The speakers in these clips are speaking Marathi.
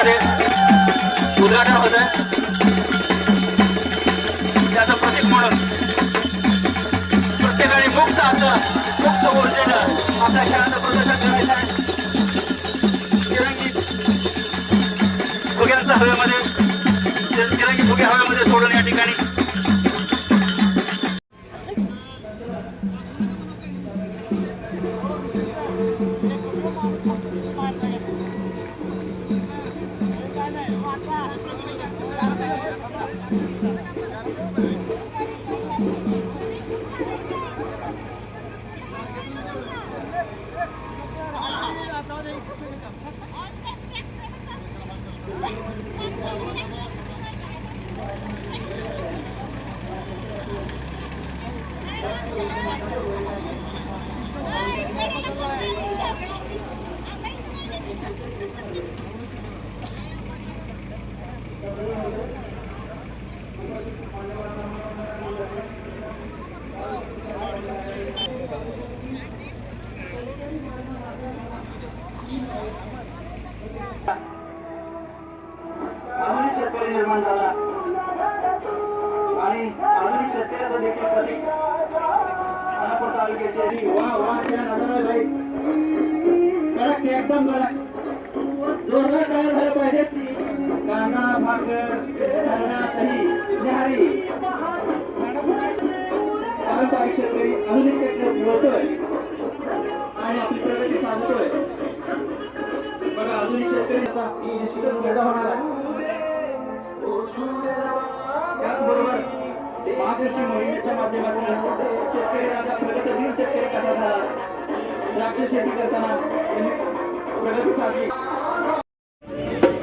मध्ये उद्घाटन होत आहे. त्याचं प्रतीक म्हणून प्रत्येकाने मुक्त ऊर्जेनं आपल्या खेळाचं प्रदर्शन करायचं आहे. तिरंगी फुग्यांचा हवेमध्ये तिरंगी फुगे हवेमध्ये सोडून या ठिकाणी आधुनिक शेतकरी निर्माण झाला आणि आधुनिक शेतकऱ्याचं देखील प्रतीक खानापूर तालुक्याचे कडक एकदम कडक जोरदार तयार झालं पाहिजे. कांदा भाकर दही न्याहारी पारंपरिक शेतकरी आधुनिक शेतकरी बोलतोय आणि आपली प्रगती साधतोय. बघा आधुनिक शेतकऱ्याचा निश्चितच फायदा होणार आहे. त्याचबरोबर महाकृषी मोहिमेच्या माध्यमातून शेतकरी राजा प्रगतशील शेतकरी कसा झाला, द्राक्ष शेती करताना त्यांनी प्रगती साधली.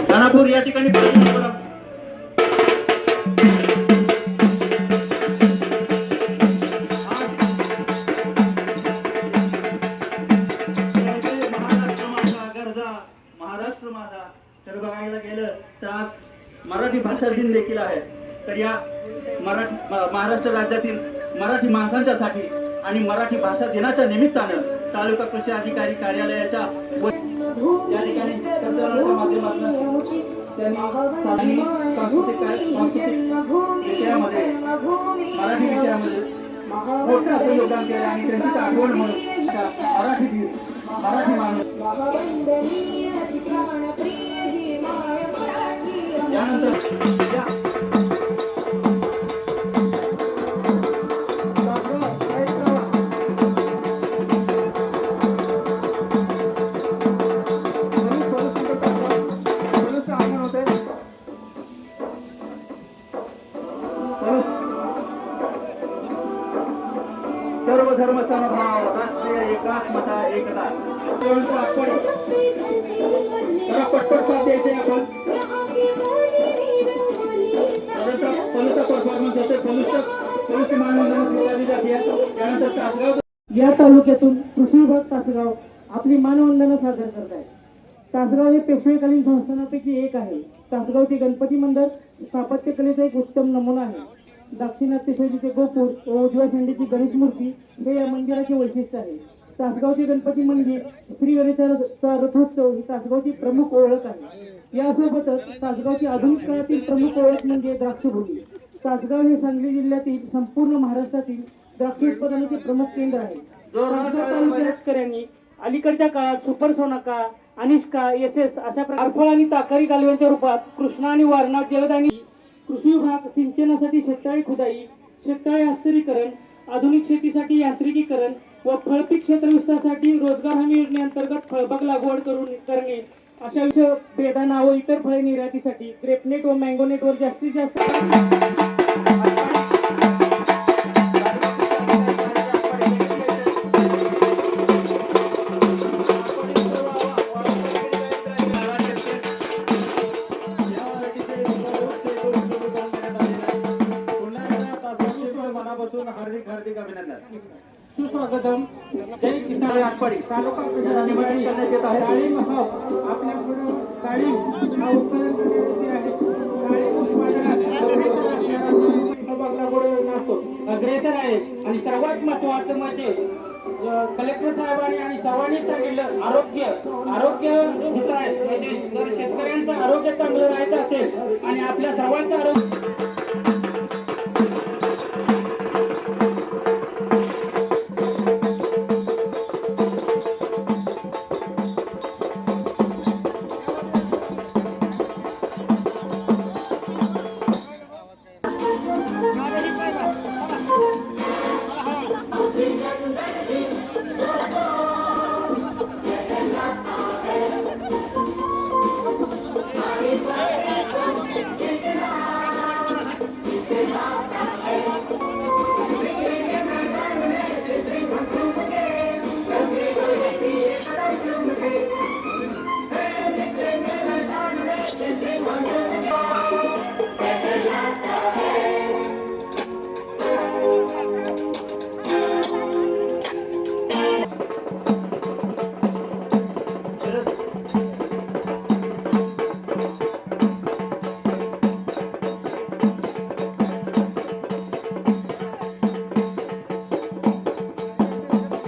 खानापूर या ठिकाणी महाराष्ट्र माझा तर बघायला गेलं तर आज मराठी भाषा दिन देखील आहे. तर या महाराष्ट्र राज्यातील मराठी माणसांच्यासाठी आणि मराठी भाषा दिनाच्या निमित्तानं तालुका कृषी अधिकारी कार्यालयाच्या या ठिकाणी माध्यमातून त्यांनी सांस्कृतिक विषयामध्ये मराठी विषयामध्ये मोठं असं योगदान केलं आणि त्यांचीच आठवण म्हणून मराठी माणूस यानंतर सर्व धर्म समभाव राष्ट्रीय एकात्मता एकता पटपट साथ द्यायचे आपण. पोलीसचा परफॉर्मन्स होते. पोलीस मानवंदना स्वीकारली जाते. त्यानंतर तासगाव या तालुक्यातून कृषी विभाग तासगाव आपली मानवंदना सादर करत आहे. तासगाव हे पेशवेकालीन संस्थानापैकी एक आहे. तासगावचे गणपती मंदिर स्थापत्यकलेचा एक उत्तम नमुना आहे. दाक्षिणात्य शैलीचे गोपूर व उजव्या शेंडीची गणेश मूर्ती हे या मंदिराचे वैशिष्ट्य आहे. तासगावचे गणपती मंदिर श्री गणेशाचा रथोत्सव ही तासगावची प्रमुख ओळख आहे. यासोबतच तासगावची आधुनिक काळातील प्रमुख ओळख म्हणजे द्राक्षभूमी. तासगाव हे सांगली जिल्ह्यातील संपूर्ण महाराष्ट्रातील द्राक्ष उत्पादनाचे प्रमुख केंद्र आहे. शेतकऱ्यांनी अलीकडच्या काळात सुपर सोनाका, अनिष्का, SS अशा प्रकार आणि ताकारी कालव्यांच्या रूपात कृष्णा आणि वारणा जलदानी कृषी विभाग सिंचनासाठी शेततळे खुदाई, शेततळे हस्तांतरीकरण, आधुनिक शेतीसाठी यांत्रिकीकरण व फळपीक क्षेत्र विस्तारासाठी रोजगार हमी योजनेअंतर्गत फळबाग लागवड करणे अशा विषय बेदाणा व इतर फळे निर्यातीसाठी ग्रेपनेट व मँगोनेट वर जास्तीत जास्त हार्दिक अभिनंदन. सुस्वागतम. जय किसान आटपाडी तालुका करण्यात येत आहे. डाळिंब आपल्याकडे डाळिंब हा उत्पादन आहे. डाळिंब अग्रेसर आहे आणि सर्वात महत्वाचं म्हणजे कलेक्टर साहेबांनी आणि सर्वांनी सांगितलं आरोग्य हित आहे. म्हणजे जर शेतकऱ्यांचं आरोग्य चांगलं राहायचं असेल आणि आपल्या सर्वांचं आरोग्य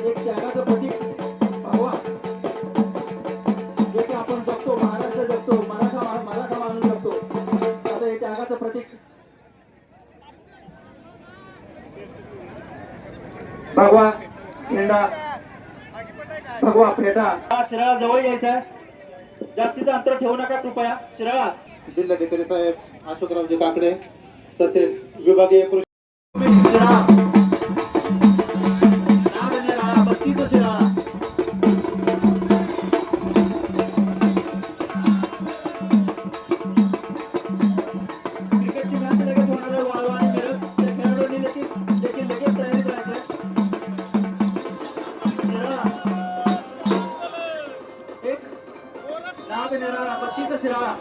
एक त्यागाचं प्रतीक भगवा, जे की आपण जगतो, महाराष्ट्र जगतो, मराठा माणूस जगतो. आता हे त्यागाचं प्रतीक भगवा झेंडा, भगवा फेटा. हा शिराळा जवळ यायचा आहे. जास्तीचं अंतर ठेवू नका कृपया. शिराळा जिल्हाधिकारी साहेब अशोकरावजी काकडे तसेच विभागीय कृषी शिराळा नागनेराळा 32 शिराळा. क्रिकेटची मॅच लगेच होणार आहे. वाळवा आणि मिरज त्या खेळाडूंनी देखील लगेच तयारीत राहायचं. शिराळा एक नागनेराळा 32 शिराळा.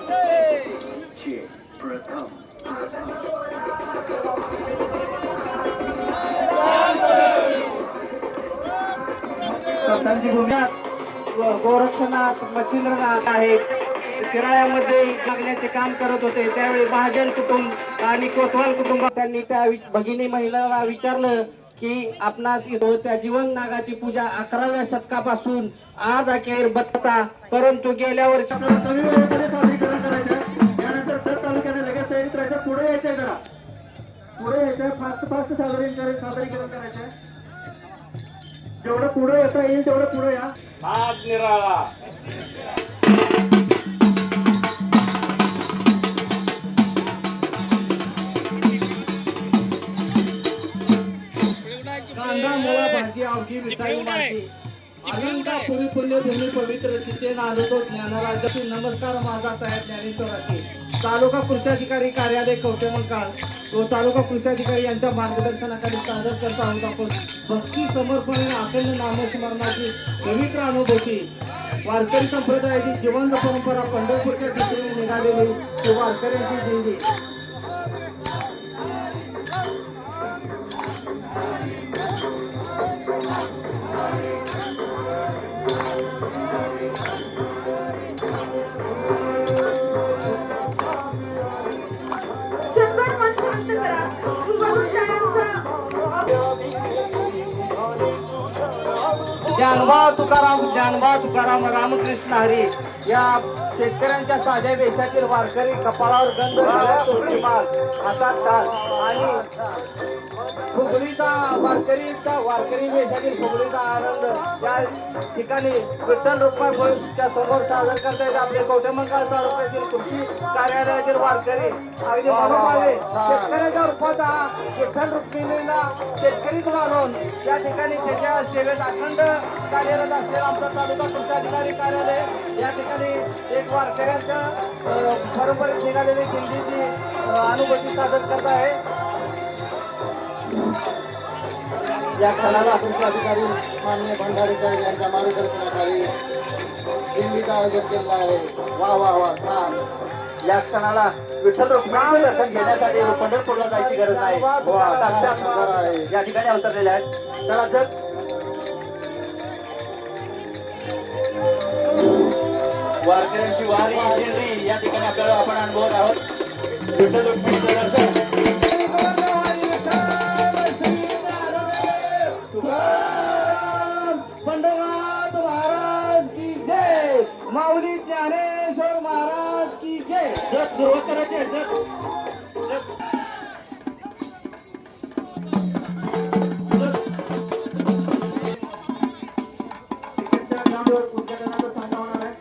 संतांची भूमिका गोरक्षनाथ मच्छिंद्रनाथ आहे. शिराळ्यामध्ये जगण्याचे काम करत होते. त्यावेळी महाजन कुटुंब आणि कोतवाल कुटुंब त्यांनी त्या भगिनी महिलांना विचारलं की आपणास त्या जीवन नागाची पूजा 11व्या शतकापासून आज अखेर बत्ता, परंतु गेल्या वर्षी आपल्याला कमी वेळेमध्ये सादरीकरण करायचं आहे. त्यानंतर दर तालुक्याने लगेच तयारीत राहायचं. पुढे यायचंय जरा, पुढे यायचंय. फास्ट सादरीकरण करायचंय. जेवढं पुढे येता येईल तेवढं पुढे या. कांदा मुळा भाजी अवघी मिठाई माझी अनंता पुरी पुण्यभूमी पवित्र तिथे नालो तो ज्ञानराजाची. नमस्कार माझा साहेब ज्ञानेश्वराची. तालुका कृषी कार्यालय कवटेमंकाळ व तालुका कृषी अधिकारी यांच्या मार्गदर्शनाखाली सादर करत आहोत आपण भक्ती समर्पण आणि अखंड नामस्मरणाची पवित्र अनुभूती. वारकरी संप्रदायाची जिवंत परंपरा पंढरपूरच्या दिशेने निघालेली ती वारकऱ्यांची दिंडी. ज्ञानबा तुकाराम रामकृष्ण हरी या शेतकऱ्यांच्या साध्या वेशातील वारकरी कपाळावर गंध घालत तोरणीमाळ, हातात टाळ आणि फुगडीचा वारकरी वेशातील फुगडीचा आनंद या ठिकाणी विठ्ठल रुक्माईच्या समोर सादर करता येते. आपले कवटेमंकाळ तालुक्यातील कृषी कार्यालयातील वारकरी अगदी मनोभावे शेतकऱ्याच्या रूपात हा विठ्ठल रुक्मिणीला शेतकरीच मानून या ठिकाणी त्याच्या सेवेत अखंड कार्यरत असलेला आमचा तालुका कृषी अधिकारी कार्यालय या ठिकाणी एक वारकऱ्यांच्या परंपरेत निघालेली दिंडीची अनुभूती सादर करत आहे. या क्षणाला कृषी अधिकारी माननीय भंडारी साहेब यांच्या मार्गदर्शनाखाली दिंडीचं आयोजन केलेलं आहे. वा वा वा छान. या क्षणाला विठ्ठल रुक्मिणीचं दर्शन घेण्यासाठी पंढरपूरला जायची गरज नाही. साक्षात या ठिकाणी अवतरलेले आहेत. चला तर वारकऱ्यांची वारी दिंडी या ठिकाणी आपल्याला आपण अनुभवत आहोत. विठ्ठल रुक्मिणीचं दर्शन जग सुरुवात करायची आहे जग क्रिकेटच्या ग्राउंडवर उद्घाटनाचा सामना होणार आहे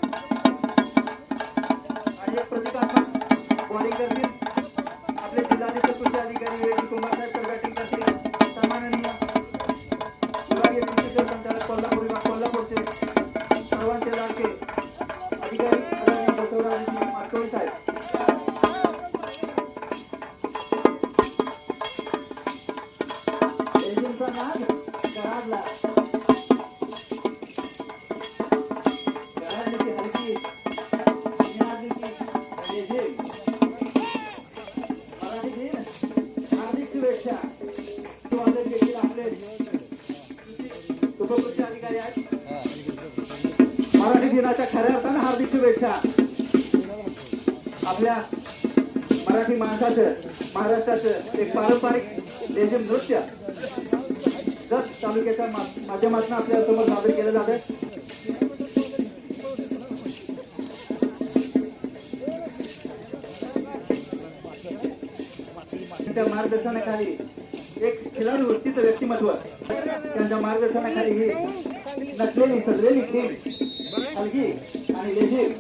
आणि एक प्रतिकात्मक बॉलिंग करतील आपले जिल्हाधिकारी कृषी अधिकारी वेदी कुमार साहेब तर बॅटिंग करतील सन्माननीय विभागीय कृषी संचालक कोल्हापूर विभाग कोल्हापूरचे सर्वांचे लाडके अधिकारी आदरणीय बसवराजजी माटोळे साहेब रेजिमचा नाद गराडला गराडली हलकी निनादली रेजिम मराठी दिन हार्दिक शुभेच्छा स्वागत देखील आपले उपकृषी अधिकारी आहेत मराठी दिनाच्या खऱ्या अर्थानं हार्दिक शुभेच्छा आपल्या मराठी माणसाचं महाराष्ट्राचं एक पारंपरिक लेझिम नृत्य जत तालुक्याच्या माध्यमातून आपल्या समोर सादर केलं जातं त्यांच्या मार्गदर्शनाखाली एक खिलाडू वृत्तीचं व्यक्तिमत्व त्यांच्या मार्गदर्शनाखाली ही नटलेली सजलेली टीम हलगी आणि लेझिम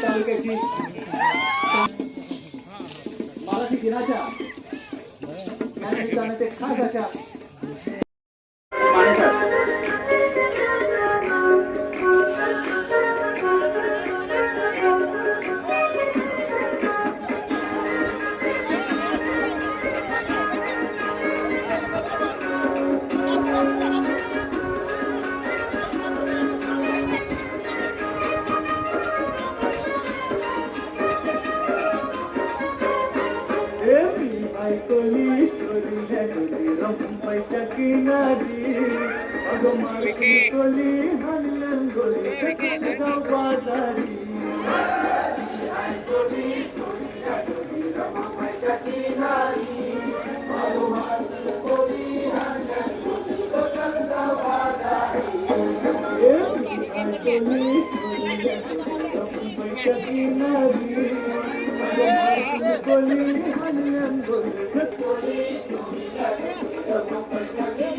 तालुक्याची मराठी दिनाच्या या निमित्तानं ते खास अशा मानतात ऐकली सोली रंपायच्या किनारी अगं मारली कोली हल्लन गोली गाव बाजारी ऐकली सोली रंपायच्या किनारी अगं मारली कोली हल्लन गोली गाव बाजारी ऐकली सोली रंपायच्या किनारी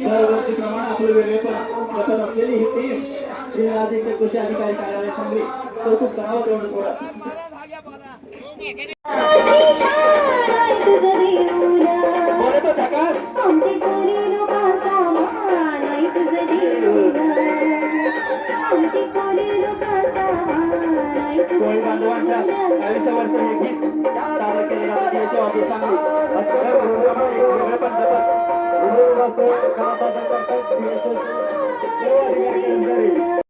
दरवर्षीप्रमाणे आपलं वेगळेपण जपत असलेली ही टीम जिल्हाधीश कृषी अधिकारी कार्यालय सांगली कौतुक करावं तेवढं थोडं बरोबर झकास कोळी बांधवांच्या आयुष्यावरचं हे गीत सादर केलं जातं याची ऑफिस सांगली वेगळेपण जपत